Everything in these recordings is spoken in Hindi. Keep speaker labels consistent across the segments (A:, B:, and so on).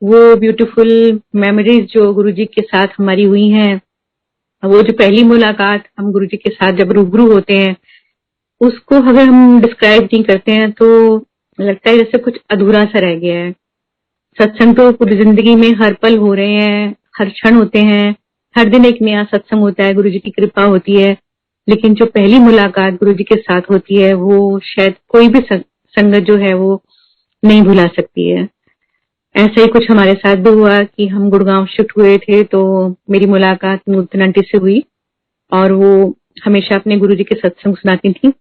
A: वो ब्यूटीफुल मेमोरीज जो गुरुजी के साथ हमारी हुई हैं, वो जो पहली मुलाकात हम गुरुजी के साथ जब रूबरू होते हैं, उसको अगर हम डिस्क्राइब नहीं करते हैं तो लगता है जैसे कुछ अधूरा सा रह गया है। सत्संग तो पूरी जिंदगी में हर पल हो रहे हैं, हर क्षण होते हैं, हर दिन एक नया सत्संग होता है, गुरुजी की कृपा होती है। लेकिन जो पहली मुलाकात गुरुजी के साथ होती है वो शायद कोई भी संगत जो है वो नहीं भुला सकती है। ऐसा ही कुछ हमारे साथ भी हुआ कि हम गुड़गांव शिफ्ट हुए थे, तो मेरी मुलाकात नूतन आंटी से हुई और वो हमेशा अपने गुरुजी के सत्संग सुनाती थी।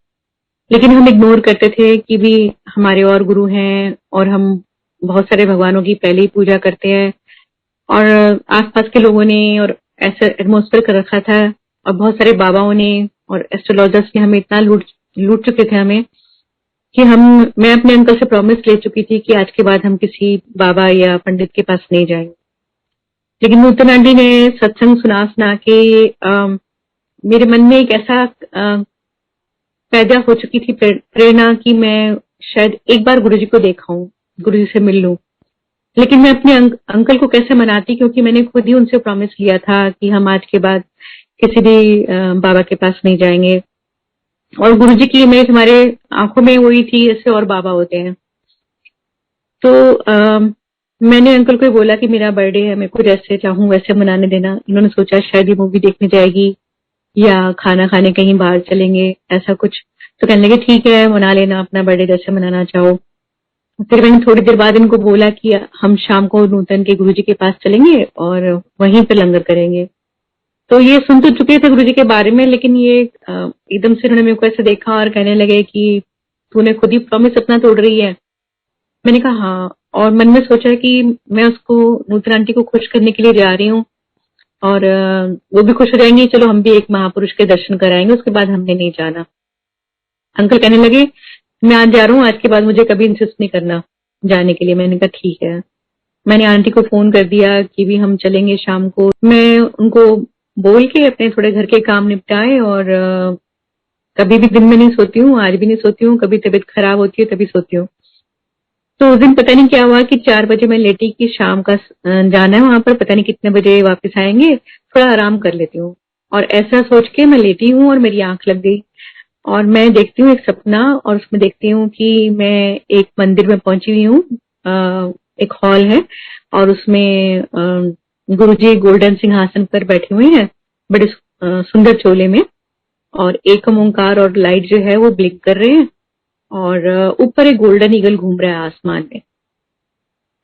A: लेकिन हम इग्नोर करते थे कि भी हमारे और गुरु हैं और हम बहुत सारे भगवानों की पहले ही पूजा करते हैं और आसपास के लोगों ने और ऐसा एटमोस्फेयर कर रखा था और बहुत सारे बाबाओं ने और एस्ट्रोलॉजर्स ने हमें इतना लूट चुके थे हमें कि मैं अपने अंकल से प्रॉमिस ले चुकी थी कि आज के बाद हम किसी बाबा या पंडित के पास नहीं जाएंगे। लेकिन नूतन आंटी ने सत्संग सुना सुना के मेरे मन में एक ऐसा पैदा हो चुकी थी प्रेरणा कि मैं शायद एक बार गुरुजी को देखाऊं, गुरुजी से मिल लूं। लेकिन मैं अपने अंकल को कैसे मनाती, क्योंकि मैंने खुद ही उनसे प्रॉमिस लिया था कि हम आज के बाद किसी भी बाबा के पास नहीं जाएंगे। और गुरुजी की इमेज हमारे आंखों में वही थी जैसे और बाबा होते हैं। तो मैंने अंकल को बोला कि मेरा बर्थडे है, मैं को जैसे चाहूं वैसे मनाने देना। इन्होंने सोचा शायद ये मूवी देखने जाएगी या खाना खाने कहीं बाहर चलेंगे, ऐसा कुछ। तो कहने लगे ठीक है, मना लेना अपना बर्थडे जैसे मनाना चाहो। फिर मैंने थोड़ी देर बाद इनको बोला कि हम शाम को नूतन के गुरुजी के पास चलेंगे और वहीं पे लंगर करेंगे। तो ये सुन तो चुके थे गुरुजी के बारे में, लेकिन ये एकदम से उन्होंने मेरे को ऐसे देखा और कहने लगे कि तूने खुद ही प्रॉमिस अपना तोड़ रही है। मैंने कहा हाँ, और मन में सोचा कि मैं उसको नूतन आंटी को खुश करने के लिए जा रही हूँ और वो भी खुश हो जाएंगी, चलो हम भी एक महापुरुष के दर्शन कराएंगे, उसके बाद हमने नहीं जाना। अंकल कहने लगे मैं आज जा रहा हूँ, आज के बाद मुझे कभी इंसिस्ट नहीं करना जाने के लिए। मैंने कहा ठीक है। मैंने आंटी को फोन कर दिया कि भी हम चलेंगे शाम को। मैं उनको बोल के अपने थोड़े घर के काम निपटाए और कभी भी दिन में नहीं सोती हूँ, आज भी नहीं सोती हूँ, कभी तबीयत खराब होती है तभी सोती हूँ। तो उस दिन पता नहीं क्या हुआ कि 4 बजे मैं लेटी कि शाम का जाना है वहां पर, पता नहीं कितने बजे वापस आएंगे, थोड़ा आराम कर लेती हूँ। और ऐसा सोच के मैं लेटी हूँ और मेरी आंख लग गई और मैं देखती हूँ एक सपना, और उसमें देखती हूँ कि मैं एक मंदिर में पहुंची हुई हूँ। एक हॉल है और उसमें गुरुजी गोल्डन सिंहासन पर बैठे हुए हैं बड़े सुंदर चोले में, और एक ओंकार और लाइट जो है वो ब्लिंक कर रहे हैं और ऊपर एक गोल्डन ईगल घूम रहा है आसमान में।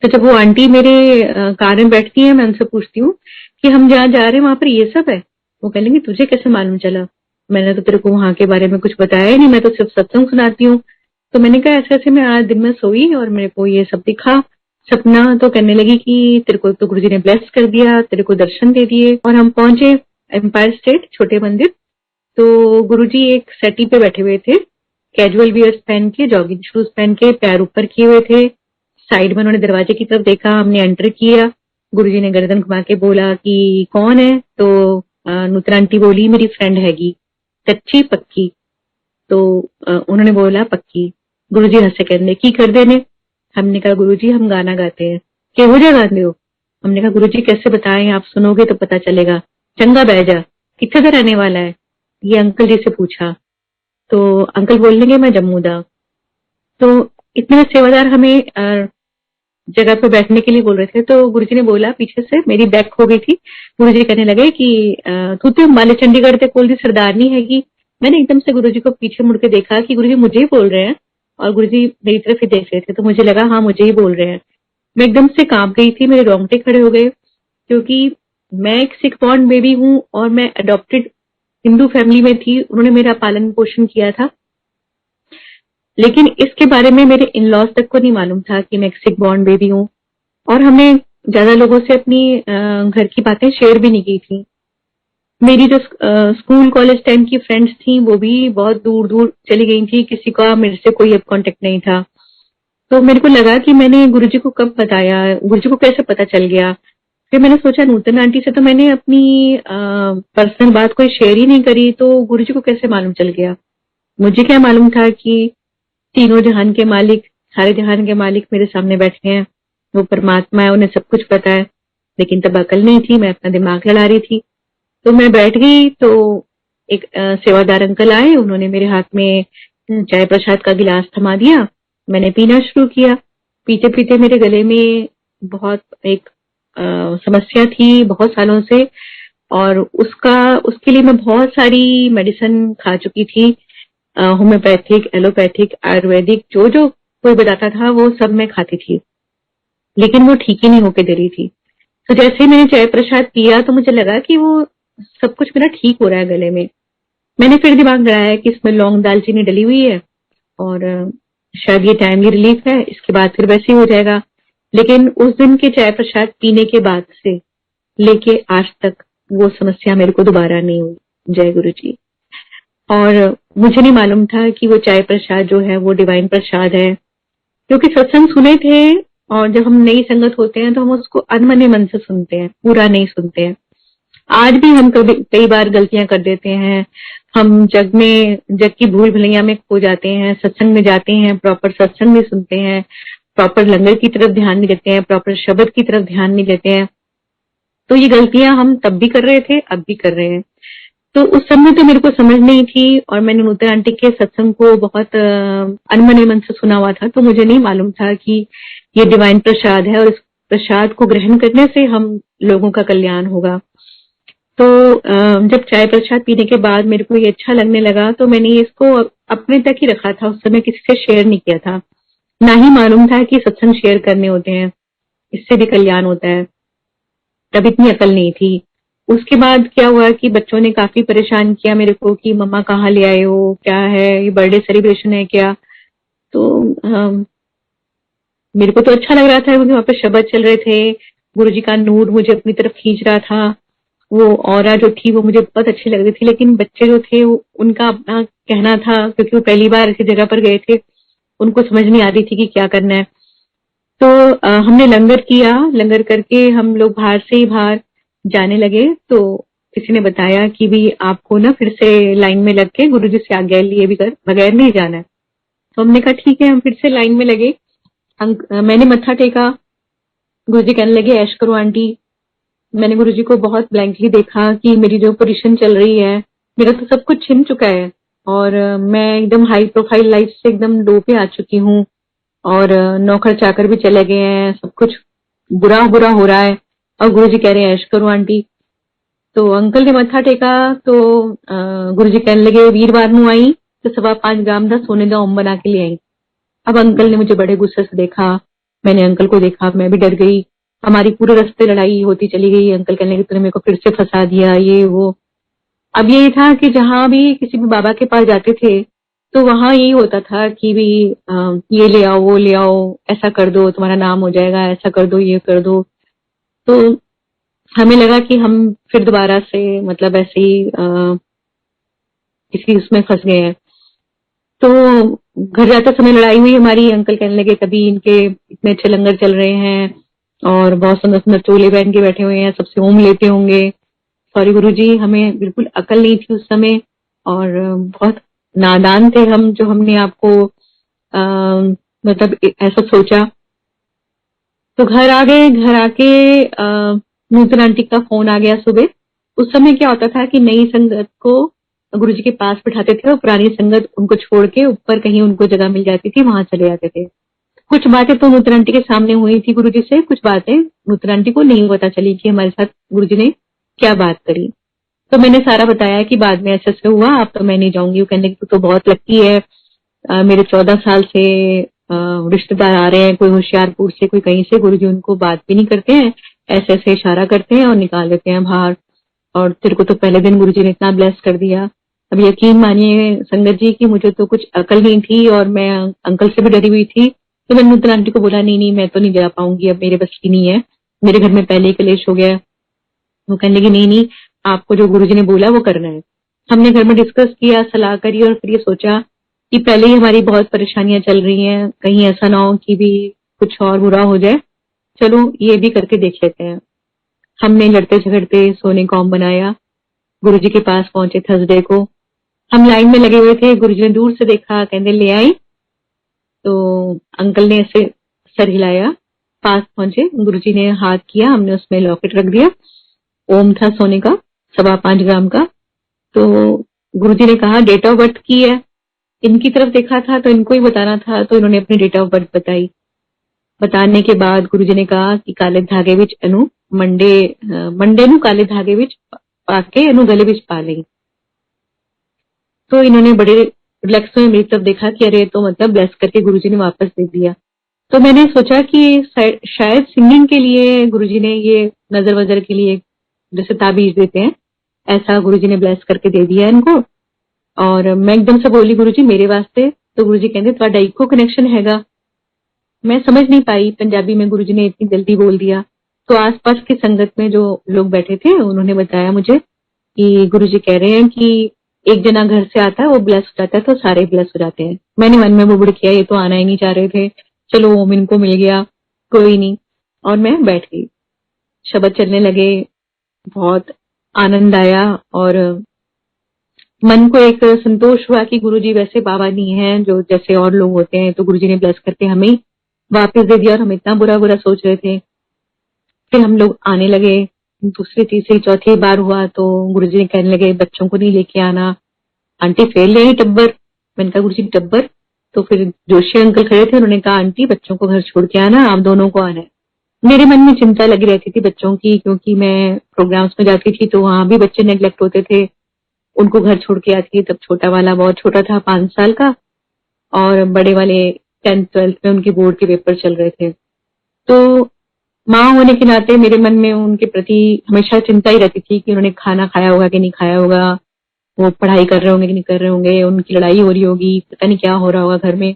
A: तो जब वो आंटी मेरे कार में बैठती है, मैं उनसे पूछती हूँ कि हम जहाँ जा रहे हैं वहां पर ये सब है। वो कह लेंगे तुझे कैसे मालूम चला, मैंने तो तेरे को वहां के बारे में कुछ बताया ही नहीं, मैं तो सिर्फ सत्संग सुनाती हूँ। तो मैंने कहा ऐसे ऐसे मैं आज दिन में सोई और मेरे को ये सब दिखा सपना। तो कहने लगी कि तेरे को तो गुरुजी ने ब्लेस कर दिया, तेरे को दर्शन दे दिए। और हम पहुंचे एम्पायर स्टेट छोटे मंदिर। तो गुरुजी एक सेटी पे बैठे हुए थे, कैजुअल वियर्स पहन के, जॉगिंग शूज पहन के, पैर ऊपर किए हुए थे। साइड में उन्होंने दरवाजे की तरफ देखा, हमने एंटर किया। गुरुजी ने गर्दन घुमा के बोला कि कौन है। तो नूतन आंटी बोली मेरी फ्रेंड हैगी, सच्ची पक्की। तो उन्होंने बोला पक्की। गुरुजी हंसे, कहने की कर देने। हमने कहा गुरुजी हम गाना गाते हैं। केहो जा गाते हो। हमने कहा गुरुजी कैसे बताएं, आप सुनोगे तो पता चलेगा। चंगा बह जा, कितने का रहने वाला है, ये अंकल जी से पूछा। तो अंकल बोलने लगे मैं जम्मू दा। तो इतने सेवादार हमें जगह पे बैठने के लिए बोल रहे थे। तो गुरुजी ने बोला पीछे से, मेरी बैक हो गई थी। गुरुजी कहने लगे कि तू तो अंबाले चंडीगढ़ ते कोल दी सरदारनी हैगी। मैंने एकदम से गुरुजी को पीछे मुड़ के देखा कि गुरुजी मुझे ही बोल रहे हैं और गुरुजी मेरी तरफ ही देख रहे थे। तो मुझे लगा हाँ मुझे ही बोल रहे हैं। मैं एकदम से कांप गई थी, मेरे रोंगटे खड़े हो गए, क्योंकि मैं एक सिख बॉर्न बेबी हूँ और मैं अडॉप्टेड हिंदू फैमिली में थी। उन्होंने मेरा पालन पोषण किया था, लेकिन इसके बारे में मेरे इन लॉज तक को नहीं मालूम था कि मैं एक सिख बॉर्न बेबी हूँ। और हमने ज्यादा लोगों से अपनी घर की बातें शेयर भी नहीं की थी। मेरी जो स्कूल कॉलेज टाइम की फ्रेंड्स थी वो भी बहुत दूर दूर चली गई थी, किसी का मेरे से कोई अब कांटेक्ट नहीं था। तो मेरे को लगा कि मैंने गुरुजी को कब बताया, गुरुजी को कैसे पता चल गया। फिर मैंने सोचा नूतन आंटी से तो मैंने अपनी पर्सनल बात कोई शेयर ही नहीं करी, तो गुरुजी को कैसे मालूम चल गया। मुझे क्या मालूम था कि तीनों जहान के मालिक, सारे जहान के मालिक मेरे सामने बैठे हैं वो परमात्मा है, उन्हें सब कुछ पता है, लेकिन तब अकल नहीं थी, मैं अपना दिमाग लड़ा रही थी। तो मैं बैठ गई तो एक सेवादार अंकल आए, उन्होंने मेरे हाथ में चाय प्रसाद का गिलास थमा दिया। मैंने पीना शुरू किया। पीते पीते मेरे गले में बहुत एक समस्या थी बहुत सालों से, और उसके लिए मैं बहुत सारी मेडिसिन खा चुकी थी, होम्योपैथिक, एलोपैथिक, आयुर्वेदिक, जो जो कोई बताता था वो सब मैं खाती थी, लेकिन वो ठीक ही नहीं होके दे रही थी। तो जैसे ही मैंने चाय प्रसाद पिया तो मुझे लगा कि वो सब कुछ मेरा ठीक हो रहा है गले में। मैंने फिर दिमाग लगाया कि इसमें लौंग दालचीनी डली हुई है और शायद ये टाइमली रिलीफ है, इसके बाद फिर वैसे ही हो जाएगा। लेकिन उस दिन के चाय प्रसाद पीने के बाद से लेके आज तक वो समस्या मेरे को दोबारा नहीं हुई। जय गुरु जी। और मुझे नहीं मालूम था कि वो चाय प्रसाद जो है वो डिवाइन प्रसाद है, क्योंकि सत्संग सुने थे, और जब हम नई संगत होते हैं तो हम उसको अनमने मन से सुनते हैं, पूरा नहीं सुनते हैं। आज भी हम कभी कई बार गलतियां कर देते हैं, हम जग की भूल भुलैया में खो जाते हैं। सत्संग में जाते हैं, प्रॉपर सत्संग नहीं सुनते हैं, प्रॉपर लंगर की तरफ ध्यान नहीं देते हैं, प्रॉपर शब्द की तरफ ध्यान नहीं देते हैं। तो ये गलतियां हम तब भी कर रहे थे, अब भी कर रहे हैं। तो उस समय तो मेरे को समझ नहीं थी, और मैंने नूतन आंटी के सत्संग को बहुत अनमने मन से सुना हुआ था, तो मुझे नहीं मालूम था कि ये डिवाइन प्रसाद है और इस प्रसाद को ग्रहण करने से हम लोगों का कल्याण होगा। तो जब चाय प्रसाद पीने के बाद मेरे को ये अच्छा लगने लगा, तो मैंने इसको अपने तक ही रखा था। उस समय किसी से शेयर नहीं किया था, ना ही मालूम था कि सत्संग शेयर करने होते हैं, इससे भी कल्याण होता है। तब इतनी अकल नहीं थी। उसके बाद क्या हुआ कि बच्चों ने काफी परेशान किया मेरे को कि मम्मा कहाँ ले आए हो, क्या है ये, बर्थडे सेलिब्रेशन है क्या। तो मेरे को तो अच्छा लग रहा था क्योंकि वहां पे शब्द चल रहे थे, गुरुजी का नूर मुझे अपनी तरफ खींच रहा था, वो ऑरा जो थी वो मुझे बहुत अच्छी लग रही थी। लेकिन बच्चे जो थे उनका अपना कहना था, क्योंकि वो पहली बार ऐसी जगह पर गए थे, उनको समझ नहीं आ रही थी कि क्या करना है। तो हमने लंगर किया, लंगर करके हम लोग बाहर से ही बाहर जाने लगे। तो किसी ने बताया कि भी आपको ना फिर से लाइन में लग के गुरुजी से आज्ञा लिए बगैर नहीं जाना है। तो हमने कहा ठीक है, हम फिर से लाइन में लगे। मैंने मत्था टेका, गुरुजी कहने लगे ऐश करो आंटी। मैंने गुरुजी को बहुत ब्लैंकली देखा कि मेरी जो पोजीशन चल रही है, मेरा तो सब कुछ छिन चुका है, और मैं एकदम हाई प्रोफाइल लाइफ से एकदम लो पे आ चुकी हूँ, और नौकर चाकर भी चले गए हैं, सब कुछ बुरा बुरा हो रहा है, और गुरुजी कह रहे हैं ऐश करो आंटी। तो अंकल ने मत्था टेका तो गुरुजी कहने लगे वीरवार नू आई तो 5.25 ग्राम का सोने का ओम बना के ले आई। अब अंकल ने मुझे बड़े गुस्से से देखा, मैंने अंकल को देखा, मैं भी डर गई। हमारी पूरे रास्ते लड़ाई होती चली गई। अंकल कहने लगे तूने मेरे को फिर से फंसा दिया, ये वो। अब यही था कि जहां भी किसी भी बाबा के पास जाते थे तो वहां यही होता था कि भी ये ले आओ, वो ले आओ, ऐसा कर दो तुम्हारा नाम हो जाएगा, ऐसा कर दो, ये कर दो। तो हमें लगा कि हम फिर दोबारा से मतलब ऐसे ही किसी उसमें फंस गए हैं। तो घर जाते समय लड़ाई हुई हमारी। अंकल कहने लगे तभी इनके इतने अच्छे लंगर चल रहे हैं और बहुत सुंदर सुंदर चोले पहन के बैठे हुए हैं, सबसे ओम लेते होंगे। सॉरी गुरुजी, हमें बिल्कुल अकल नहीं थी उस समय, और बहुत नादान थे हम जो हमने आपको मतलब ऐसा सोचा। तो घर आ गए। घर आके नूतन आंटी का फोन आ गया सुबह। उस समय क्या होता था कि नई संगत को गुरुजी के पास बिठाते थे और पुरानी संगत उनको छोड़ के ऊपर कहीं उनको जगह मिल जाती थी, वहां चले जाते थे। कुछ बातें तो नूतन आंटी के सामने हुई थी गुरुजी से, कुछ बातें नूतन आंटी को नहीं पता चली कि हमारे साथ गुरुजी ने क्या बात करी। तो मैंने सारा बताया कि बाद में ऐसे ऐसे हुआ, अब तो मैं नहीं जाऊंगी। वो कहने की तू तो बहुत लकी है, मेरे 14 साल से रिश्तेदार आ रहे हैं, कोई होशियारपुर से, कोई कहीं से, गुरुजी उनको बात भी नहीं करते हैं, ऐसे ऐसे इशारा करते हैं और निकाल देते हैं बाहर। और तेरे को तो पहले दिन गुरुजी ने इतना ब्लेस कर दिया। अब यकीन मानिए संगत जी कि मुझे तो कुछ अकल नहीं थी और मैं अंकल से भी डरी हुई थी। तो मैंने नूतन आंटी को बोला नहीं नहीं मैं तो नहीं जा पाऊंगी, अब मेरे बस की नहीं है, मेरे घर में पहले ही कलेश हो गया है। वो कहने लगी नहीं नहीं, आपको जो गुरुजी ने बोला वो करना है। हमने घर में डिस्कस किया, सलाह करी, और फिर ये सोचा कि पहले ही हमारी बहुत परेशानियां चल रही हैं, कहीं ऐसा ना हो कि भी कुछ और बुरा हो जाए, चलो ये भी करके देख लेते हैं। हमने लड़ते झगड़ते सोने का ओम बनाया, गुरुजी के पास पहुंचे थर्सडे को। हम लाइन में लगे हुए थे, गुरुजी ने दूर से देखा, कहने ले आई। तो अंकल ने ऐसे सर हिलाया, पास पहुंचे, गुरुजी ने हाथ किया, हमने उसमें लॉकेट रख दिया। ओम था सोने का, 5.25 ग्राम का। तो गुरुजी ने कहा डेट ऑफ बर्थ की है। इनकी तरफ देखा था तो इनको ही बताना था, तो इन्होंने अपनी डेट ऑफ बर्थ बताई। बताने के बाद गुरुजी ने कहा कि काले धागे विच अनु मंडे नु काले धागे विच पाके अनु गले विच पा लें। तो इन्होंने बड़े रिलैक्स में मेरी तरफ देखा कि अरे तो मतलब ब्लेस करके गुरुजी ने वापस दे दिया। तो मैंने सोचा कि शायद सिंगिंग के लिए गुरुजी ने ये नजर वजर के लिए जैसे ताबीज देते हैं, ऐसा गुरुजी ने ब्लेस करके दे दिया इनको। और मैं एकदम से बोली गुरुजी मेरे वास्ते। तो गुरुजी कहते ਤੁਹਾਡਾ इको कनेक्शन हैगा। मैं समझ नहीं पाई पंजाबी में, गुरुजी ने इतनी जल्दी बोल दिया। तो आसपास की संगत में जो लोग बैठे थे उन्होंने बताया मुझे कि गुरुजी कह रहे हैं कि एक जना घर से आता है वो ब्लेस हो जाता है तो सारे ब्लेस हो जाते हैं। मैंने मन में बुबड़ किया, ये तो आना ही नहीं चाह रहे थे, चलो ओम इनको मिल गया, कोई नहीं। और मैं बैठ गई, शब्द चलने लगे, बहुत आनंद आया और मन को एक संतोष हुआ कि गुरुजी वैसे बाबा नहीं है जो जैसे और लोग होते हैं। तो गुरुजी ने ब्लेस करके हमें वापस दे दिया और हम इतना बुरा बुरा सोच रहे थे। फिर हम लोग आने लगे, दूसरी तीसरी चौथी बार हुआ तो गुरुजी ने कहने लगे बच्चों को नहीं लेके आना, आंटी फेल ले टब्बर। मैंने कहा गुरुजी टब्बर? तो फिर जोशी अंकल खड़े थे, उन्होंने कहा आंटी बच्चों को घर छोड़ के आना, आप दोनों को आना है। मेरे मन में चिंता लगी रहती थी बच्चों की, क्योंकि मैं प्रोग्राम्स में जाती थी तो वहां भी बच्चे नेग्लेक्ट होते थे, उनको घर छोड़ के आती थी। तब छोटा वाला बहुत छोटा था, 5 साल का, और बड़े वाले 10th 12th में उनके बोर्ड के पेपर चल रहे थे। तो माँ होने के नाते मेरे मन में उनके प्रति हमेशा चिंता ही रहती थी कि उन्होंने खाना खाया होगा कि नहीं खाया होगा, वो पढ़ाई कर रहे होंगे कि नहीं कर रहे होंगे, उनकी लड़ाई हो रही होगी, पता नहीं क्या हो रहा होगा घर में।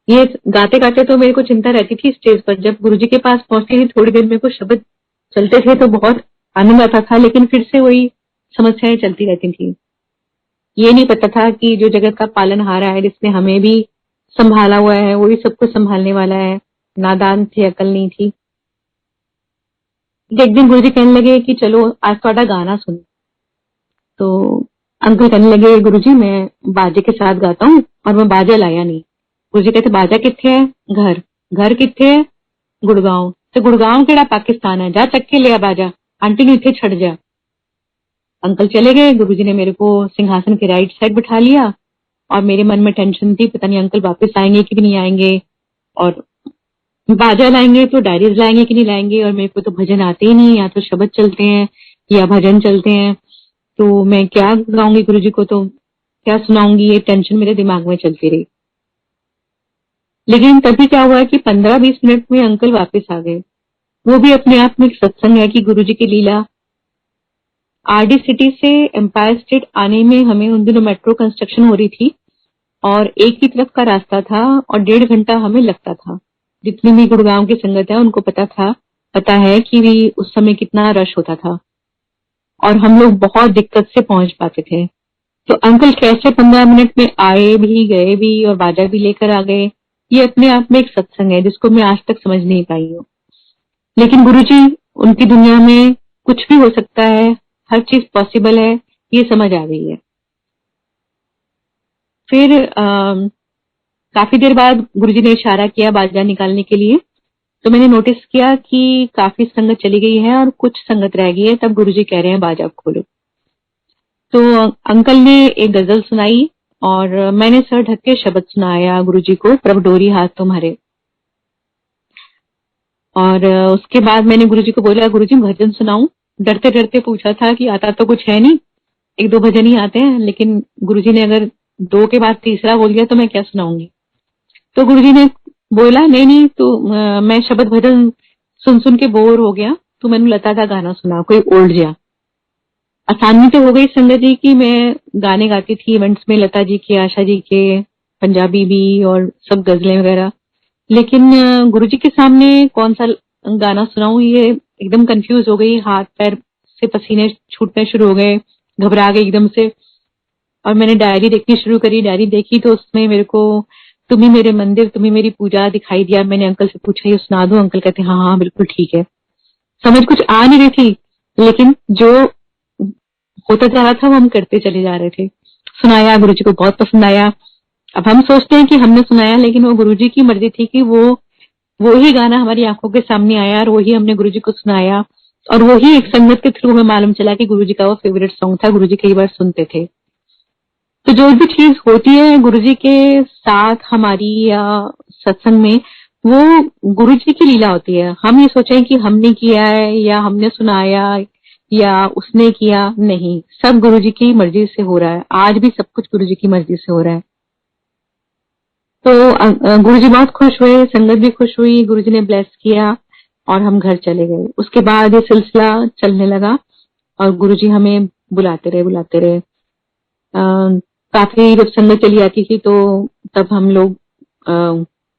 A: ये गाते गाते तो मेरे को चिंता रहती थी स्टेज पर। जब गुरुजी के पास पहुंचती थी थोड़ी देर मेरे को शब्द चलते थे तो बहुत आनंद आता था, लेकिन फिर से वही समस्याएं चलती रहती थी। ये नहीं पता था कि जो जगत का पालनहारा है, जिसने हमें भी संभाला हुआ है, वो भी सबको संभालने वाला है। नादान थे, अकल नहीं थी। एक दिन गुरुजी कहने लगे कि चलो आज थोड़ा गाना सुन। तो अंकल कहने लगे गुरुजी मैं बाजे के साथ गाता हूँ, और मैं बाजा लाया नहीं। गुरुजी कहते बाजा किथे है? घर। घर किथे है? गुड़गांव। तो गुड़गांव केड़ा पाकिस्तान है? जा चक के लिया बाजा, आंटी ने इथे छड़ जा। अंकल चले गए। गुरुजी ने मेरे को सिंहासन के राइट साइड बिठा लिया और मेरे मन में टेंशन थी, पता नहीं अंकल वापस आएंगे कि नहीं आएंगे, और बाजा लाएंगे तो डायरीज लाएंगे कि नहीं लाएंगे, और मेरे को तो भजन आते ही नहीं, या तो शब्द चलते हैं या भजन चलते हैं, तो मैं क्या गाऊंगी गुरुजी को, तो क्या सुनाऊंगी, ये टेंशन मेरे दिमाग में चलती रही। लेकिन तभी क्या हुआ कि 15-20 मिनट में अंकल वापस आ गए। वो भी अपने आप में एक सत्संग है कि गुरुजी की लीला। आरडी सिटी से एम्पायर स्टेट आने में हमें उन दिनों मेट्रो कंस्ट्रक्शन हो रही थी और एक ही तरफ का रास्ता था और 1.5 घंटा हमें लगता था। जितनी भी गुड़गांव की संगत है उनको पता है कि भी उस समय कितना रश होता था और हम लोग बहुत दिक्कत से पहुंच पाते थे। तो अंकल कैसे 15 मिनट में आए भी, गए भी और बाजा भी लेकर आ गए, ये अपने आप में एक सत्संग है जिसको मैं आज तक समझ नहीं पाई हूँ। लेकिन गुरुजी, उनकी दुनिया में कुछ भी हो सकता है, हर चीज पॉसिबल है, ये समझ आ गई है। फिर काफी देर बाद गुरुजी ने इशारा किया बाजा निकालने के लिए, तो मैंने नोटिस किया कि काफी संगत चली गई है और कुछ संगत रह गई है। तब गुरुजी कह रहे हैं बाजा खोलो। तो अंकल ने एक गजल सुनाई और मैंने सर ढक के शब्द सुनाया गुरुजी को, प्रभ डोरी हाथ तुम्हारे। और उसके बाद मैंने गुरुजी को बोला गुरुजी भजन सुनाऊं। डरते डरते पूछा था कि आता तो कुछ है नहीं, 1-2 भजन ही आते हैं, लेकिन गुरुजी ने अगर 2 के बाद तीसरा बोल दिया तो मैं क्या सुनाऊंगी। तो गुरुजी ने बोला नहीं तो मैं शब्द भजन सुन सुन के बोर हो गया, तो मैंने लता का गाना सुना, कोई ओल्ड जा। आसानी तो हो गई संगत जी की मैं गाने गाती थी इवेंट्स में, लता जी के, आशा जी के, पंजाबी भी और सब गजलें वगैरह, लेकिन गुरुजी के सामने कौन सा गाना सुनाऊं, ये एकदम कंफ्यूज हो गई। हाथ पैर से पसीने छूटने शुरू हो गए, घबरा गई एकदम से। और मैंने डायरी देखनी शुरू करी। डायरी देखी तो उसमें मेरे को तुम ही मेरे मंदिर, तुम ही मेरी पूजा दिखाई दिया। मैंने अंकल से पूछा ये सुना दूं? अंकल कहते हाँ हाँ बिल्कुल ठीक है। समझ कुछ आ नहीं रही थी, लेकिन जो होता जा रहा था वो हम करते चले जा रहे थे। सुनाया, गुरुजी को बहुत पसंद आया। अब हम सोचते हैं कि हमने सुनाया, लेकिन वो गुरुजी की मर्जी थी कि वो वही गाना हमारी आंखों के सामने आया और वही हमने गुरुजी को सुनाया, और वही एक संगत के थ्रू हमें मालूम चला कि गुरुजी का वो फेवरेट सॉन्ग था, गुरुजी कई बार सुनते थे। तो जो भी चीज होती है गुरुजी के साथ हमारी या सत्संग में, वो गुरुजी की लीला होती है। हम ये सोचें कि हमने किया है या हमने सुनाया या उसने किया, नहीं, सब गुरुजी की मर्जी से हो रहा है। आज भी सब कुछ गुरुजी की मर्जी से हो रहा है। तो गुरुजी बहुत खुश हुए, संगत भी खुश हुई, गुरुजी ने ब्लेस किया और हम घर चले गए। उसके बाद ये सिलसिला चलने लगा और गुरुजी हमें बुलाते रहे। काफी जब संगत चली आती थी तो तब हम लोग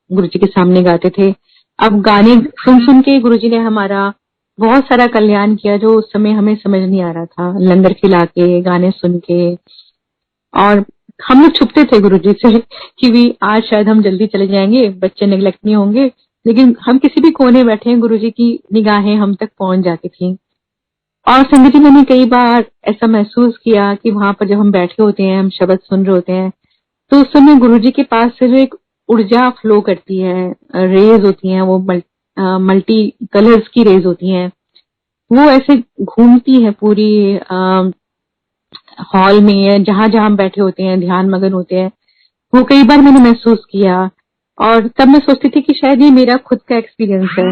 A: गुरुजी के सामने गाते थे। अब गाने सुन सुन के गुरुजी ने हमारा बहुत सारा कल्याण किया, जो उस समय हमें समझ नहीं आ रहा था। लंगर खिला के, गाने सुन के, और हम लोग छुपते थे गुरुजी से कि भी आज शायद हम जल्दी चले जाएंगे, बच्चे नेग्लेक्ट नहीं होंगे, लेकिन हम किसी भी कोने बैठे हैं गुरुजी की निगाहें हम तक पहुंच जाती थी। और संगत जी, मैंने कई बार ऐसा महसूस किया कि वहां पर जब हम बैठे होते हैं, हम शब्द सुन रहे होते हैं, तो उस समय गुरुजी के पास से जो एक ऊर्जा फ्लो करती है, रेज होती हैं, वो मल्टी कलर्स की रेज होती हैं, वो ऐसे घूमती है पूरी हॉल में या जहां जहां हम बैठे होते हैं, ध्यान मगन होते हैं। वो कई बार मैंने महसूस किया और तब मैं सोचती थी कि शायद ये मेरा खुद का एक्सपीरियंस है,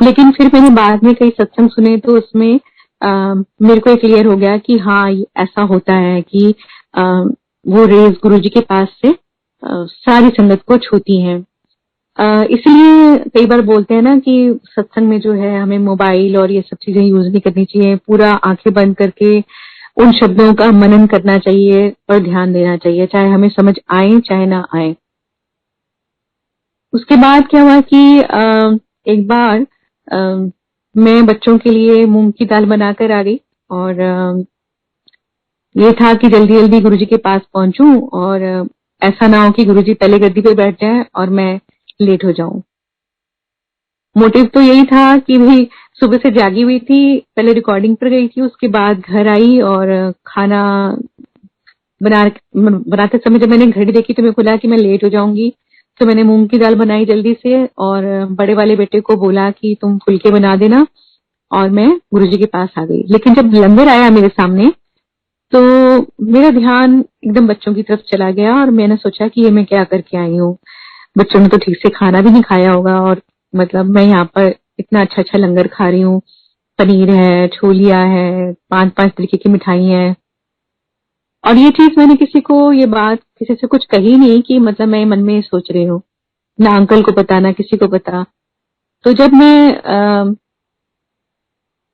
A: लेकिन फिर मैंने बाद में कई सत्संग सुने तो उसमें मेरे को क्लियर हो गया कि हाँ, ऐसा होता है कि वो रेज गुरुजी के पास से सारी संगत को छूती हैं। इसलिए कई बार बोलते हैं ना कि सत्संग में जो है हमें मोबाइल और ये सब चीजें यूज नहीं करनी चाहिए, पूरा आंखें बंद करके उन शब्दों का मनन करना चाहिए और ध्यान देना चाहिए, चाहे हमें समझ आए चाहे ना आए। उसके बाद क्या हुआ कि एक बार मैं बच्चों के लिए मूंग की दाल बनाकर आ गई और ये था कि जल्दी जल्दी गुरुजी के पास पहुंचूं और ऐसा ना हो कि गुरुजी पहले गद्दी पे बैठ जाए और मैं लेट हो जाऊं। मोटिव तो यही था कि भाई सुबह से जागी हुई थी, पहले रिकॉर्डिंग पर गई थी, उसके बाद घर आई और खाना बनाते समय जब मैंने घड़ी देखी तो मेरे को लगा कि मैं लेट हो जाऊंगी, तो मैंने मूंग की दाल बनाई जल्दी से और बड़े वाले बेटे को बोला कि तुम फुलके बना देना, और मैं गुरुजी के पास आ गई। लेकिन जब लंगर आया मेरे सामने तो मेरा ध्यान एकदम बच्चों की तरफ चला गया और मैंने सोचा कि ये मैं क्या करके आई हूँ। बच्चों ने तो ठीक से खाना भी नहीं खाया होगा और मतलब मैं यहाँ पर इतना अच्छा अच्छा लंगर खा रही हूँ, पनीर है, छोलिया है, 5-5 तरीके की मिठाई है। और ये चीज मैंने किसी को, ये बात किसी से कुछ कही नहीं कि मतलब मैं मन में सोच रही हूँ, ना अंकल को पता ना किसी को पता। तो जब मैं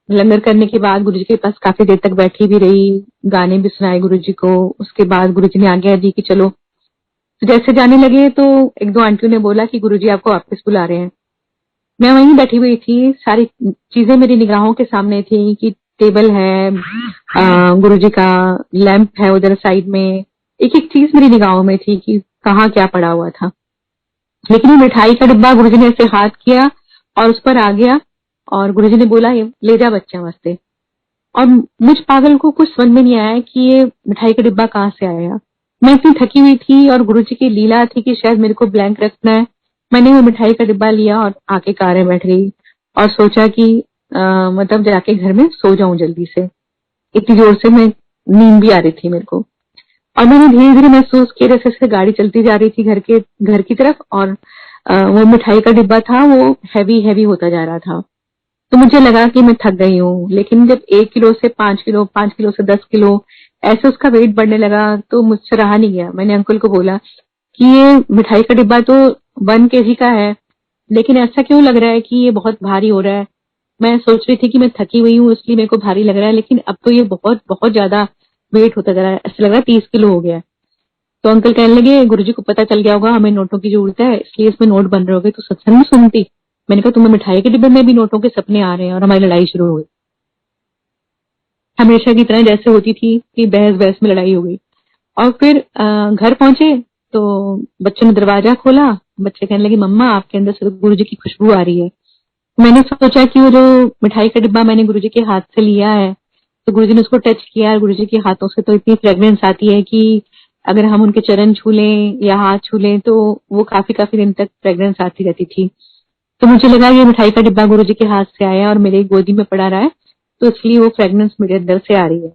A: लंगर करने के बाद गुरुजी के पास काफी देर तक बैठी भी रही, गाने भी सुनाए गुरुजी को, उसके बाद गुरुजी ने आज्ञा दी कि चलो। तो जैसे जाने लगे तो एक दो आंटियों ने बोला कि गुरुजी आपको वापस बुला रहे हैं। मैं वहीं बैठी हुई थी, सारी चीजें मेरी निगाहों के सामने थी कि टेबल है, गुरुजी का लैंप है उधर साइड में, एक एक चीज मेरी निगाहों में थी कि कहाँ क्या पड़ा हुआ था। लेकिन वो मिठाई का डिब्बा गुरुजी ने ऐसे हाथ किया और उस पर आ गया और गुरुजी ने बोला ये ले जा बच्चा वास्ते। और मुझ पागल को कुछ समझ में नहीं आया कि ये मिठाई का डिब्बा कहाँ से आया। मैं इतनी थकी हुई थी और गुरुजी की लीला थी कि शायद मेरे को ब्लैंक रखना है। मैंने वो मिठाई का डिब्बा लिया और आके कार में बैठ गई और सोचा कि मतलब जाके घर में सो जाऊं जल्दी से। इतनी जोर से मैं नींद भी आ रही थी मेरे को। और मैंने धीरे धीरे महसूस किया जैसे जैसे गाड़ी चलती जा रही थी घर की तरफ, और वो मिठाई का डिब्बा था वो हैवी हैवी होता जा रहा था। तो मुझे लगा कि मैं थक गई हूँ, लेकिन जब 1 किलो से 5 किलो, 5 किलो से 10 किलो ऐसे उसका वेट बढ़ने लगा तो मुझसे रहा नहीं गया। मैंने अंकल को बोला कि ये मिठाई का डिब्बा तो 1 केजी का है, लेकिन ऐसा क्यों लग रहा है कि ये बहुत भारी हो रहा है। मैं सोच रही थी कि मैं थकी हुई हूँ इसलिए मेरे को भारी लग रहा है, लेकिन अब तो ये बहुत बहुत ज्यादा वेट होता जा रहा है, ऐसा लग रहा है 30 किलो हो गया है। तो अंकल कहने लगे गुरुजी को पता चल गया होगा हमें नोटों की जरूरत है, इसलिए इसमें नोट बन रहे होगे, तो सत्संग में सुनती। मैंने कहा तुम्हें मिठाई के डिब्बे में भी नोटों के सपने आ रहे हैं, और हमारी लड़ाई शुरू हो गई। हमेशा की तरह जैसे होती थी कि बहस बहस में लड़ाई हो गई। और फिर घर पहुंचे तो बच्चे ने दरवाजा खोला, बच्चे कहने लगे मम्मा आपके अंदर से गुरुजी की खुशबू आ रही है। मैंने सोचा कि वो जो मिठाई का डिब्बा मैंने गुरुजी के हाथ से लिया है, तो गुरुजी ने उसको टच किया और गुरुजी के हाथों से तो इतनी फ्रेग्रेंस आती है कि अगर हम उनके चरण छू लें या हाथ छू लें तो वो काफी काफी दिन तक फ्रेग्रेंस आती रहती थी। तो मुझे लगा ये मिठाई का डिब्बा गुरुजी के हाथ से आया और मेरे गोदी में पड़ा रहा है, तो इसलिए वो फ्रेग्रेंस मेरे अंदर से आ रही है।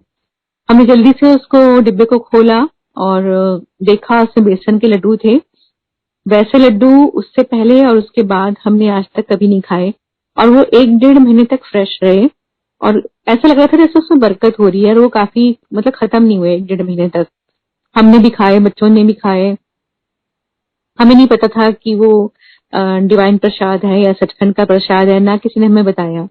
A: हमने जल्दी से उसको डिब्बे को खोला और देखा उसमें बेसन के लड्डू थे। वैसे लड्डू उससे पहले और उसके बाद हमने आज तक कभी नहीं खाए और वो 1-1.5 महीने तक फ्रेश रहे और ऐसा लग रहा था जैसे उसमें बरकत हो रही है और वो काफी मतलब खत्म नहीं हुए 1-1.5 महीने तक। हमने भी खाए, बच्चों ने भी खाए। हमें नहीं पता था कि वो डिवाइन प्रसाद है या सचखंड का प्रसाद है, ना किसी ने हमें बताया।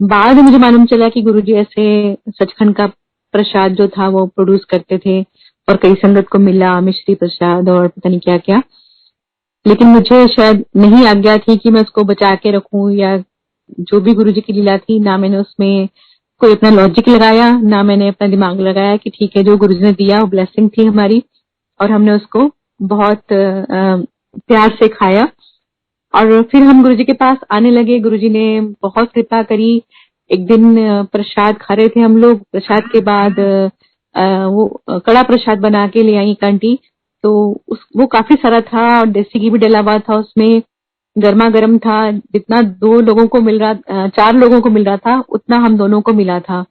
A: बाद में मुझे मालूम चला कि गुरुजी ऐसे सचखंड का प्रसाद जो था वो प्रोड्यूस करते थे और कई संगत को मिला, मिश्री प्रसाद और पता नहीं क्या क्या। लेकिन मुझे शायद नहीं आज्ञा थी कि मैं उसको बचा के रखूं या जो भी गुरुजी की लीला थी, ना मैंने उसमें कोई अपना लॉजिक लगाया, ना मैंने अपना दिमाग लगाया कि ठीक है जो गुरुजी ने दिया वो ब्लेसिंग थी हमारी और हमने उसको बहुत प्यार से खाया। और फिर हम गुरुजी के पास आने लगे। गुरुजी ने बहुत कृपा करी। एक दिन प्रसाद खा रहे थे हम लोग, प्रसाद के बाद वो कड़ा प्रसाद बना के ले आई एक आंटी, तो वो काफी सारा था और देसी घी भी डला हुआ था उसमें, गर्मा गर्म था। जितना 2 लोगों को मिल रहा 4 लोगों को मिल रहा था उतना हम दोनों को मिला था।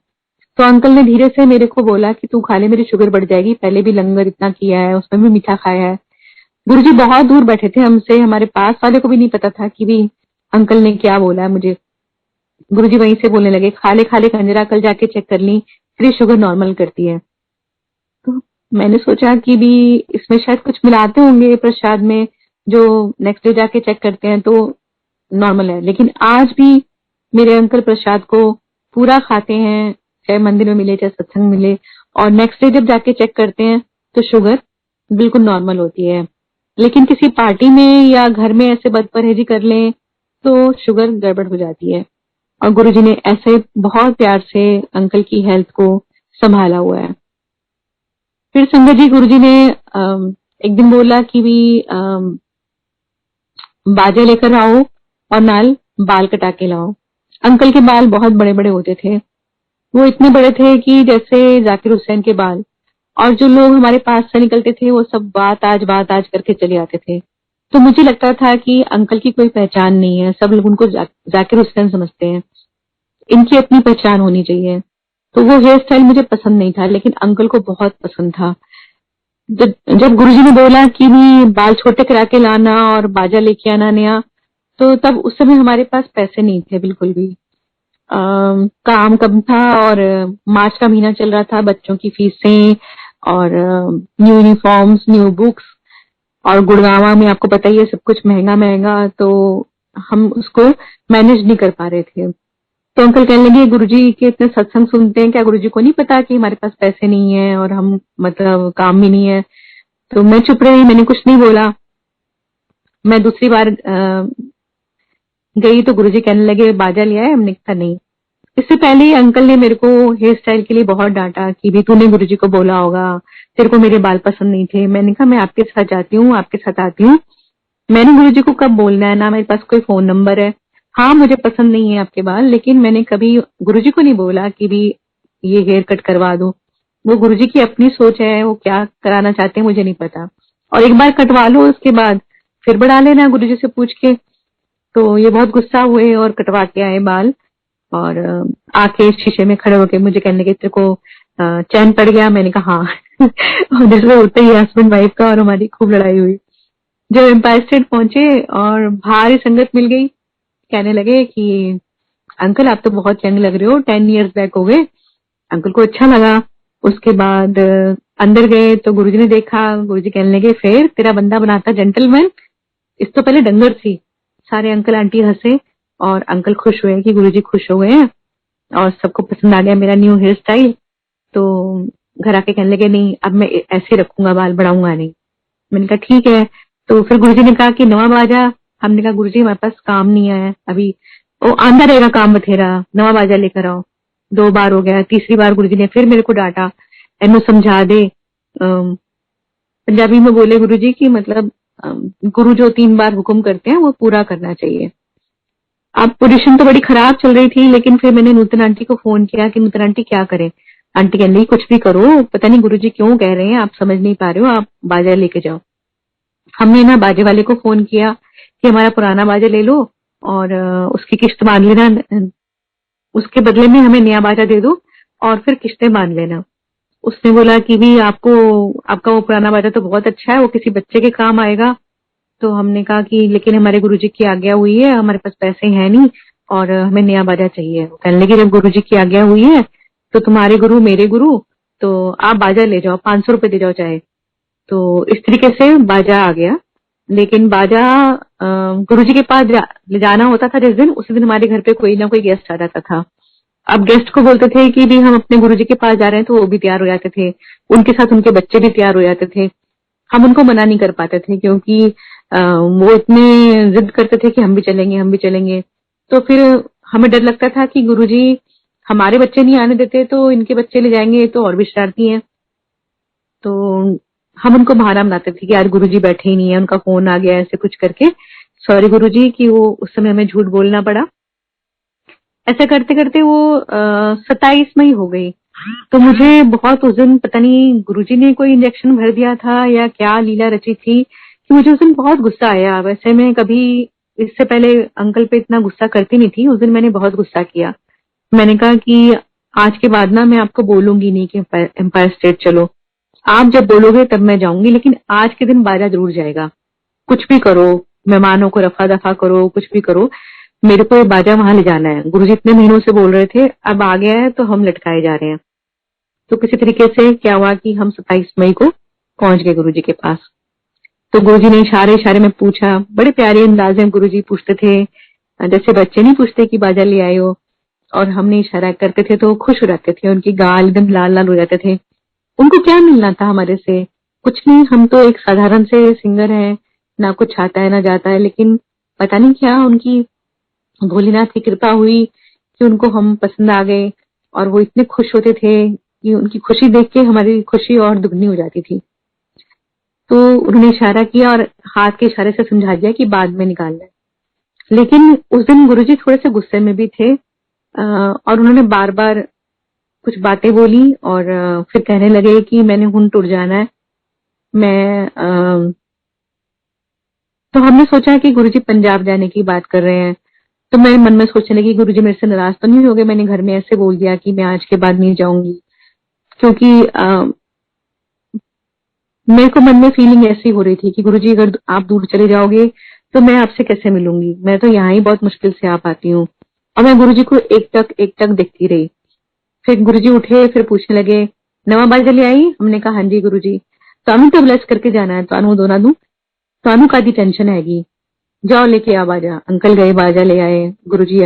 A: तो अंकल ने धीरे से मेरे को बोला कि तू खा ले, मेरी शुगर बढ़ जाएगी, पहले भी लंगर इतना किया है, उसमें भी मीठा खाया है। गुरुजी बहुत दूर बैठे थे हमसे, हमारे पास वाले को भी नहीं पता था कि भी अंकल ने क्या बोला है मुझे। गुरुजी वहीं से बोलने लगे, खा ले कंजरा, कल जाके चेक कर ली, तेरी शुगर नॉर्मल करती है। तो मैंने सोचा कि भी इसमें शायद कुछ मिलाते होंगे प्रसाद में, जो नेक्स्ट डे जाके चेक करते हैं तो नॉर्मल है। लेकिन आज भी मेरे अंकल प्रसाद को पूरा खाते हैं, चाहे मंदिर में मिले चाहे सत्संग मिले, और नेक्स्ट डे जब जाके चेक करते हैं तो शुगर बिल्कुल नॉर्मल होती है। लेकिन किसी पार्टी में या घर में ऐसे बद परहेजी कर लें तो शुगर गड़बड़ हो जाती है। और गुरुजी ने ऐसे बहुत प्यार से अंकल की हेल्थ को संभाला हुआ है। फिर संगत जी गुरुजी ने एक दिन बोला कि भी बाजा लेकर आओ और नाल बाल कटा के लाओ। अंकल के बाल बहुत बड़े बड़े होते थे, वो इतने बड़े थे कि जैसे जाकिर हुसैन के बाल। और जो लोग हमारे पास से निकलते थे वो सब बात आज करके चले आते थे। तो मुझे लगता था कि अंकल की कोई पहचान नहीं है, सब लोग उनको जाकिर हुसैन समझते हैं, इनकी अपनी पहचान होनी चाहिए। तो वो हेयर स्टाइल मुझे पसंद नहीं था, लेकिन अंकल को बहुत पसंद था। जब गुरुजी ने बोला कि भी बाल छोटे करा के लाना और बाजा लेके आना नया, तो तब उस समय हमारे पास पैसे नहीं थे बिल्कुल भी। काम कम था और मार्च का महीना चल रहा था, बच्चों की फीसें और न्यू यूनिफॉर्म्स, न्यू बुक्स, और गुड़गांव में आपको पता ही है सब कुछ महंगा महंगा, तो हम उसको मैनेज नहीं कर पा रहे थे। तो अंकल कहने लगे गुरुजी के इतने सत्संग सुनते हैं, क्या गुरुजी को नहीं पता कि हमारे पास पैसे नहीं है और हम मतलब काम भी नहीं है। तो मैं चुप रही, मैंने कुछ नहीं बोला। मैं दूसरी बार गई तो गुरुजी कहने लगे बाजा लिया है, हमने कहा नहीं। इससे पहले ही अंकल ने मेरे को हेयर स्टाइल के लिए बहुत डांटा कि भी तूने गुरुजी को बोला होगा, तेरे को मेरे बाल पसंद नहीं थे। मैंने कहा मैं आपके साथ जाती हूँ, आपके साथ आती हूँ, मैंने गुरुजी को कब बोलना है, ना मेरे पास कोई फोन नंबर है। हाँ मुझे पसंद नहीं है आपके बाल, लेकिन मैंने कभी गुरुजी को नहीं बोला कि भी ये हेयर कट करवा दो। वो गुरुजी की अपनी सोच है, वो क्या कराना चाहते हैं मुझे नहीं पता। और एक बार कटवा लो उसके बाद फिर बढ़ा लेना गुरुजी से पूछ के। तो ये बहुत गुस्सा हुए और कटवा के आए बाल, और आके शीशे में खड़े होके मुझे कहने के तेरे को चैन पड़ गया। मैंने कहा हाँ। और जिसमें होते ही हस्बैंड वाइफ का और हमारी खूब लड़ाई हुई। जब एम्पायर स्टेट पहुंचे और भारी संगत मिल गई, कहने लगे कि अंकल आप तो बहुत यंग लग रहे हो, 10 इयर्स बैक हो गए। अंकल को अच्छा लगा। उसके बाद अंदर गए तो गुरुजी ने देखा, गुरुजी कहने लगे फिर तेरा बंदा बनाता जेंटलमैन। इस तो पहले डंगर थी। सारे अंकल आंटी हंसे और अंकल खुश हुए कि गुरुजी खुश हो गए हैं और सबको पसंद आ गया मेरा न्यू हेयर स्टाइल। तो घर आके कहने लगे नहीं अब मैं ऐसे रखूंगा, बाल बढ़ाऊंगा नहीं। मैंने कहा ठीक है। तो फिर गुरुजी ने कहा कि नवा बाजा। हमने कहा गुरुजी हमारे पास काम नहीं है अभी। वो आंदा रहेगा काम बथेरा, नवा बाजा लेकर आओ। 2 बार हो गया, तीसरी बार गुरुजी ने फिर मेरे को डांटा, एनो समझा दे। पंजाबी में बोले गुरुजी की मतलब गुरु जो 3 बार हुक्म करते हैं वो पूरा करना चाहिए। अब पोजीशन तो बड़ी खराब चल रही थी, लेकिन फिर मैंने नूतन आंटी को फोन किया कि नूतन आंटी क्या करें। आंटी कहने लगी कुछ भी करो, पता नहीं गुरुजी क्यों कह रहे हैं, आप समझ नहीं पा रहे हो, आप बाजा लेके जाओ। हमने ना बाजे वाले को फोन किया कि हमारा पुराना बाजा ले लो और उसकी किस्त बांध लेना, उसके बदले में हमें नया बाजा दे दो और फिर किस्तें बांध लेना। उसने बोला कि भी आपको, आपका वो पुराना बाजा तो बहुत अच्छा है, वो किसी बच्चे के काम आएगा। तो हमने कहा कि लेकिन हमारे गुरुजी की आज्ञा हुई है, हमारे पास पैसे हैं नहीं और हमें नया बाजा चाहिए। वो कहने लगे जब गुरुजी की आज्ञा हुई है तो तुम्हारे गुरु मेरे गुरु, तो आप बाजा ले जाओ, 500 रुपए दे जाओ चाहे। तो इस तरीके से बाजा आ गया। लेकिन बाजा गुरुजी के पास ले जाना होता था जिस दिन, उसी दिन हमारे घर पे कोई ना कोई गेस्ट आ जाता था। अब गेस्ट को बोलते थे कि भी हम अपने गुरुजी के पास जा रहे हैं, तो वो भी तैयार हो जाते थे, उनके साथ उनके बच्चे भी तैयार हो जाते थे। हम उनको मना नहीं कर पाते थे क्योंकि वो इतने जिद करते थे कि हम भी चलेंगे, हम भी चलेंगे। तो फिर हमें डर लगता था कि गुरुजी हमारे बच्चे नहीं आने देते तो इनके बच्चे ले जाएंगे तो और भी शरारती हैं। तो हम उनको बहाना बनाते थे कि आज गुरुजी बैठे ही नहीं है, उनका फोन आ गया, ऐसे कुछ करके। सॉरी गुरुजी कि वो उस समय हमें झूठ बोलना पड़ा। ऐसा करते करते वो 27 मई हो गई। तो मुझे बहुत उस दिन पता नहीं गुरुजी ने कोई इंजेक्शन भर दिया था या क्या लीला रची थी कि मुझे उस दिन बहुत गुस्सा आया। वैसे मैं कभी इससे पहले अंकल पे इतना गुस्सा करती नहीं थी, उस दिन मैंने बहुत गुस्सा किया। मैंने कहा कि आज के बाद ना मैं आपको बोलूंगी नहीं कि एम्पायर स्टेट चलो, आप जब बोलोगे तब मैं जाऊंगी, लेकिन आज के दिन बाजा जरूर जाएगा। कुछ भी करो, मेहमानों को रफा दफा करो, कुछ भी करो, मेरे को ये बाजा वहां ले जाना है। गुरुजी इतने महीनों से बोल रहे थे, अब आ गया है तो हम लटकाए जा रहे हैं। तो किसी तरीके से क्या हुआ कि हम 27 मई को पहुंच गए गुरुजी के पास। तो गुरुजी ने इशारे इशारे में पूछा, बड़े प्यारे अंदाज में गुरुजी पूछते थे, जैसे बच्चे नहीं पूछते कि बाजा ले आए हो। और हमने इशारा करते थे तो खुश हो जाते थे, उनकी गाल एकदम लाल लाल हो जाते थे। उनको क्या मिलना था हमारे से, कुछ नहीं, हम तो एक साधारण से सिंगर हैं, ना कुछ आता है ना जाता है, लेकिन पता नहीं क्या उनकी भोलेनाथ की कृपा हुई कि उनको हम पसंद आ गए। और वो इतने खुश होते थे कि उनकी खुशी देख के हमारी खुशी और दुगनी हो जाती थी। तो उन्होंने इशारा किया और हाथ के इशारे से समझा दिया कि बाद में निकालना है। लेकिन उस दिन गुरुजी थोड़े से गुस्से में भी थे और उन्होंने बार बार कुछ बातें बोली और फिर कहने लगे कि मैंने हुन टूट जाना है। मैं तो हमने सोचा कि गुरुजी पंजाब जाने की बात कर रहे हैं। तो मैं मन में सोचने लगी गुरुजी मेरे से नाराज तो नहीं हो गए, मैंने घर में ऐसे बोल दिया कि मैं आज के बाद नहीं जाऊंगी। क्योंकि मेरे को मन में फीलिंग ऐसी हो रही थी कि गुरुजी अगर आप दूर चले जाओगे तो मैं आपसे कैसे मिलूंगी, मैं तो यहाँ ही बहुत मुश्किल से आ पाती हूँ। और मैं गुरुजी को एक टक देखती रही। फिर गुरुजी उठे, फिर पूछने लगे नवा बाजा ले आई। हमने कहा हाँ जी गुरुजी। तानू तो ब्लेस करके जाना है, तानू दोना दू, तानू का दी टेंशन हैगी, जाओ लेके आ बाजा। अंकल गए, बाजा ले आए। गुरुजी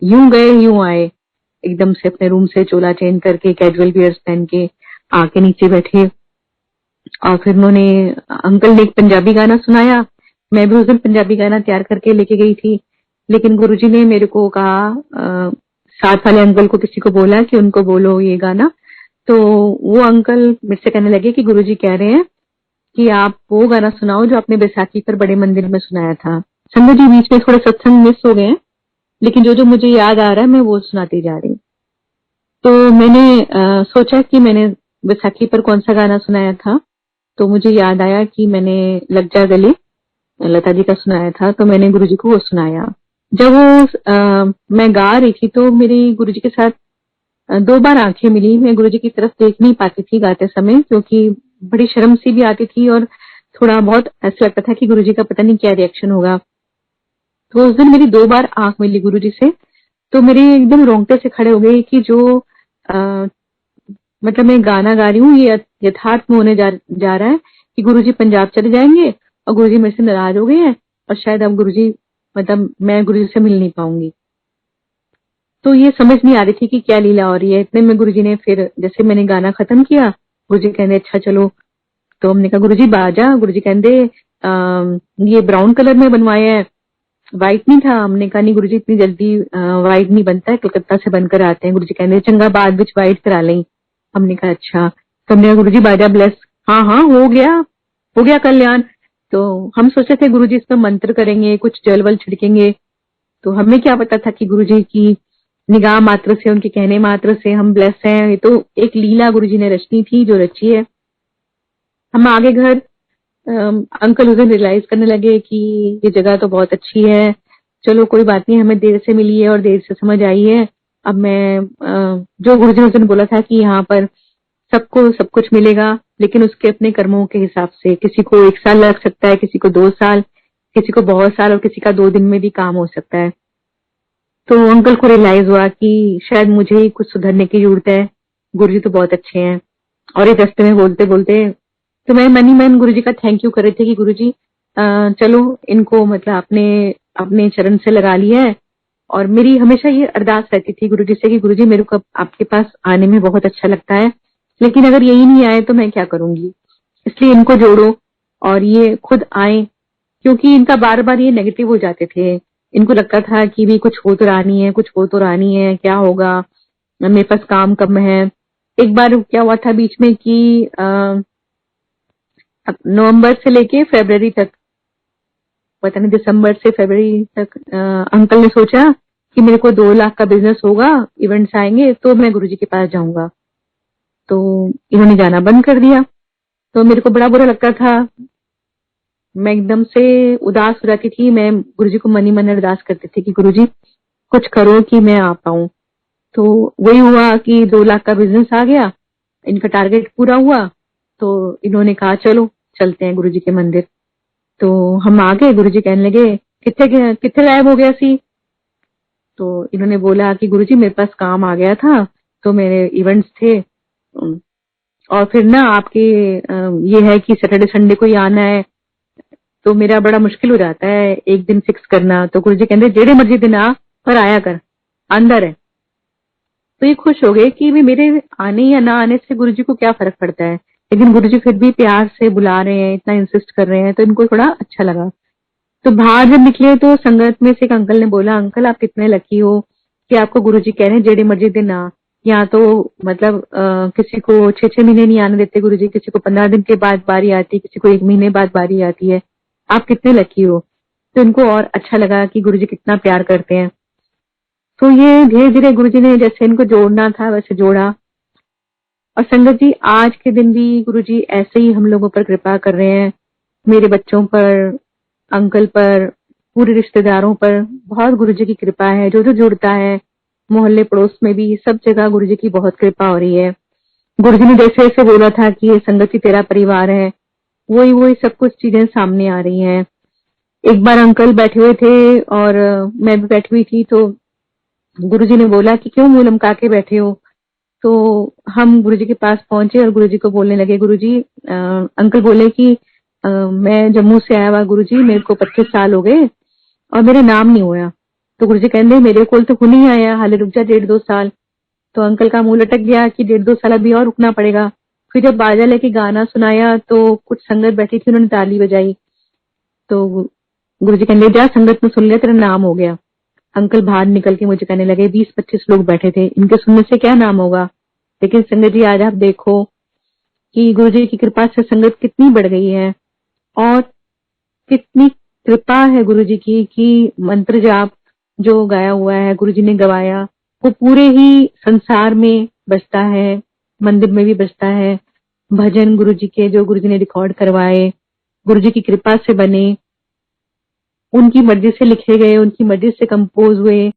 A: यूं गए यूं आए, एकदम से अपने रूम से चोला चेंज करके कैजुअल वियर्स पहन के आके नीचे बैठे। और फिर उन्होंने, अंकल ने एक पंजाबी गाना सुनाया। मैं भी उस दिन पंजाबी गाना तैयार करके लेके गई थी, लेकिन गुरुजी ने मेरे को कहा, साथ वाले अंकल को किसी को बोला कि उनको बोलो ये गाना। तो वो अंकल मेरे से कहने लगे कि गुरुजी कह रहे हैं कि आप वो गाना सुनाओ जो आपने बैसाखी पर बड़े मंदिर में सुनाया था। संगत जी बीच में थोड़े सत्संग मिस हो गए हैं, लेकिन जो जो मुझे याद आ रहा है मैं वो सुनाती जा रही हूँ। तो मैंने सोचा कि मैंने बैसाखी पर कौन सा गाना सुनाया था। तो मुझे याद आया कि मैंने लग जा गले लता जी का सुनाया था, तो मैंने गुरुजी को वो सुनाया। जब वो मैं गा रही थी तो मेरी गुरुजी के साथ 2 बार आंखें मिली। मैं गुरुजी की तरफ देख नहीं पाती थी गाते समय, क्योंकि बड़ी शर्म सी भी आती थी और थोड़ा बहुत ऐसा लगता था कि गुरुजी का पता नहीं क्या रिएक्शन होगा। तो उस दिन मेरी 2 बार आंख मिली गुरुजी से, तो मेरे एकदम रोंगटे से खड़े हो गए कि जो आ, मतलब मैं गाना गा रही हूँ ये यथार्थ में होने जा रहा है कि गुरुजी पंजाब चले जाएंगे और गुरुजी मेरे से नाराज हो गए हैं और शायद अब गुरुजी, मतलब मैं गुरुजी से मिल नहीं पाऊंगी। तो ये समझ नहीं आ रही थी कि क्या लीला हो रही है। इतने में गुरुजी ने, फिर जैसे मैंने गाना खत्म किया, गुरुजी कहते अच्छा चलो। तो हमने कहा गुरुजी बाजा। गुरुजी कहते ये ब्राउन कलर में बनवाया है, व्हाइट नहीं था। हमने कहा नहीं गुरुजी इतनी जल्दी व्हाइट नहीं बनता है, कलकत्ता से बनकर आते हैं। गुरुजी कहते चंगा बाद विच व्हाइट करा लें। हमने कहा अच्छा। तो हमने कहा गुरुजी बाजा ब्लेस। हाँ हाँ हो गया कल्याण। तो हम सोचे थे गुरुजी इस पर मंत्र करेंगे, कुछ जल वल छिड़केंगे। तो हमें क्या पता था कि गुरुजी की निगाह मात्र से, उनके कहने मात्र से हम ब्लेस हैं। ये तो एक लीला गुरुजी ने रचनी थी जो रची है। हम आगे घर अंकल उस दिन रियलाइज करने लगे कि ये जगह तो बहुत अच्छी है, चलो कोई बात नहीं, हमें देर से मिली है और देर से समझ आई है। अब मैं जो गुरुजी ने उस दिन बोला था कि यहाँ पर सबको सब कुछ मिलेगा, लेकिन उसके अपने कर्मों के हिसाब से। किसी को 1 साल लग सकता है, किसी को 2 साल, किसी को बहुत साल, और किसी का 2 दिन में भी काम हो सकता है। तो अंकल को रियलाइज हुआ कि शायद मुझे ही कुछ सुधरने की जरूरत है। गुरुजी तो बहुत अच्छे हैं। और एक रास्ते में बोलते बोलते तो मैं मन ही मन गुरुजी का थैंक यू कर रही थी कि गुरुजी चलो इनको मतलब अपने अपने चरण से लगा लिया है। और मेरी हमेशा ये अरदास रहती थी गुरुजी से कि गुरुजी मेरे को आपके पास आने में बहुत अच्छा लगता है, लेकिन अगर यही नहीं आए तो मैं क्या करूंगी, इसलिए इनको जोड़ो और ये खुद आए। क्योंकि इनका बार बार ये नेगेटिव हो जाते थे। इनको लगता था कि भी कुछ हो तो रहा नहीं है, कुछ हो तो रहा नहीं है, क्या होगा, मेरे पास काम कम है। एक बार क्या हुआ था बीच में कि नवंबर से लेके फरवरी तक, पता नहीं दिसंबर से फरवरी तक, अंकल ने सोचा कि मेरे को 2 लाख का बिजनेस होगा, इवेंट्स आएंगे तो मैं गुरुजी के पास जाऊंगा। तो इन्होंने जाना बंद कर दिया। तो मेरे को बड़ा बुरा लगता था। मैं एकदम से उदास हो जाती थी। मैं गुरुजी को मन ही मन अरदास करती थी कि गुरुजी कुछ करो कि मैं आ पाऊं। तो वही हुआ कि 2 लाख का बिजनेस आ गया, इनका टारगेट पूरा हुआ। तो इन्होंने कहा चलो चलते हैं गुरुजी के मंदिर। तो हम आ गए। गुरुजी कहने लगे कितने कितने गायब हो गया सी। तो इन्होंने बोला कि गुरुजी मेरे पास काम आ गया था, तो मेरे इवेंट्स थे, और फिर ना आपके ये है कि सैटरडे संडे को ही आना है, तो मेरा बड़ा मुश्किल हो जाता है एक दिन फिक्स करना। तो गुरुजी कहते जेड़े मर्जी दिन आ, पर आया कर, अंदर है। तो ये खुश हो गए कि भी मेरे आने या ना आने से गुरुजी को क्या फर्क पड़ता है, लेकिन गुरुजी फिर भी प्यार से बुला रहे हैं, इतना इंसिस्ट कर रहे हैं, तो इनको थोड़ा अच्छा लगा। तो बाहर जब निकले तो संगत में से एक अंकल ने बोला, अंकल आप कितने लकी हो कि आपको गुरुजी कह रहे हैं जेड़े मर्जी दिन आ। यहाँ तो मतलब किसी को 6-6 महीने नहीं आने देते गुरुजी, किसी को 15 दिन के बाद बारी आती है, किसी को 1 महीने बाद बारी आती है। आप कितने लकी हो। तो इनको और अच्छा लगा कि गुरुजी कितना प्यार करते हैं। तो ये धीरे धीरे गुरुजी ने जैसे इनको जोड़ना था वैसे जोड़ा। और संगत जी आज के दिन भी गुरुजी ऐसे ही हम लोगों पर कृपा कर रहे हैं, मेरे बच्चों पर, अंकल पर, पूरे रिश्तेदारों पर बहुत गुरुजी की कृपा है। जो जो जुड़ता है मोहल्ले पड़ोस में भी सब जगह गुरुजी की बहुत कृपा हो रही है। गुरुजी ने जैसे जैसे बोला था कि ये संगत ही तेरा परिवार है, वही वही सब कुछ चीजें सामने आ रही हैं। एक बार अंकल बैठे हुए थे और मैं भी बैठी हुई थी। तो गुरुजी ने बोला कि क्यों मुंह लमका के बैठे हो। तो हम गुरुजी के पास पहुंचे और गुरुजी को बोलने लगे, गुरुजी अंकल बोले कि मैं जम्मू से आया हुआ गुरुजी, मेरे को 25 साल हो गए और मेरा नाम नहीं हुआ। तो गुरुजी कहते मेरे को तो नहीं आया, हाले रुक जा 1.5-2 साल। तो अंकल का मुंह लटक गया कि 1.5-2 साल अभी और रुकना पड़ेगा। फिर जब बाजा लेके गाना सुनाया तो कुछ संगत बैठी थी, उन्होंने ताली बजाई। तो गुरुजी कहने लगे जा संगत में सुन लिया, तेरा नाम हो गया। अंकल बाहर निकल के मुझे कहने लगे 20-25 लोग बैठे थे, इनके सुनने से क्या नाम होगा। लेकिन संगत जी आज आप देखो कि गुरुजी की कृपा से संगत कितनी बढ़ गई है, और कितनी कृपा है गुरुजी की कि मंत्र जाप जो गाया हुआ है गुरुजी ने गवाया, वो पूरे ही संसार में बजता है, मंदिर में भी बजता है। भजन गुरुजी के जो गुरुजी ने रिकॉर्ड करवाए, गुरुजी की कृपा से बने, उनकी मर्जी से लिखे गए, उनकी मर्जी से कंपोज हुए,